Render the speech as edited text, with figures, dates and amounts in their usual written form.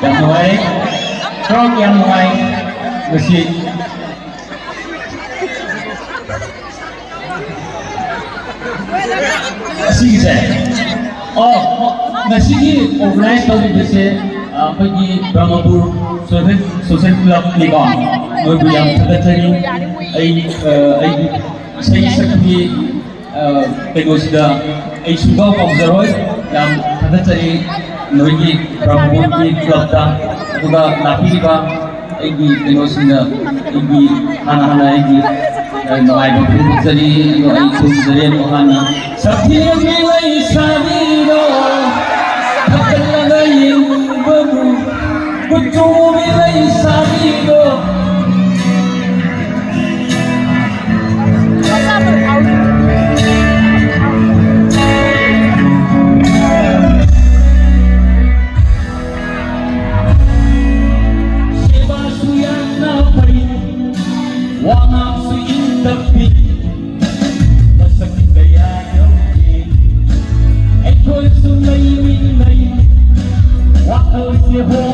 Yang baik, rock yang baik, musik. Sige sir. Ngasi organize tawibase ꯑꯩꯈꯣꯏꯒꯤ ꯕ꯭ꯔꯍꯃꯄꯨꯔ ꯁꯣꯁꯦꯜ ꯀ꯭ꯂꯕꯅꯤꯀꯣ ꯃꯣꯏꯕꯨ ꯌꯥꯝ ꯊꯥꯒꯠꯆꯔꯤ ꯑꯩꯒꯤ ꯏꯁꯩ ꯁꯛꯄꯒꯤ ꯀꯩꯅꯣꯁꯤꯗ ꯑꯩ ꯁꯨꯡꯀꯥꯎ ꯀꯥꯎꯖꯔꯣꯏ ꯌꯥꯝ ꯊꯥꯒꯠꯆꯔꯤ ꯅꯣꯏꯒꯤ ꯕ꯭ꯔꯍꯃꯄꯨꯔꯒꯤ ꯀ꯭ꯂꯕꯇ ꯑꯗꯨꯒ ꯂꯥꯛꯄꯤꯔꯤꯕ ꯑꯩꯒꯤ ꯀꯩꯅꯣꯁꯤꯡꯅ ꯑꯩꯒꯤ ꯍꯥꯟꯅ ꯑꯩꯒꯤ ꯅꯨꯡꯉꯥꯏꯕ ꯐꯣꯡꯗꯣꯛꯆꯔꯤ ꯑꯗꯣ ꯑꯩ ꯈꯨꯔꯨꯝꯖꯔꯤ ꯑꯗꯨ ꯍꯥꯟꯅ ꯁꯛꯊꯤꯔꯕꯤ ꯂꯩꯁꯥꯕꯤꯗꯣ ꯊꯛꯀꯠꯂꯒ ꯌꯦꯡꯕꯕꯨ ꯀꯨꯆꯨꯕꯤ ꯂꯩꯁꯥꯕꯤꯗꯣ Sebasu yang napai wangaksu indapi masakit kaya yoki ekol sunay minay wakal si ho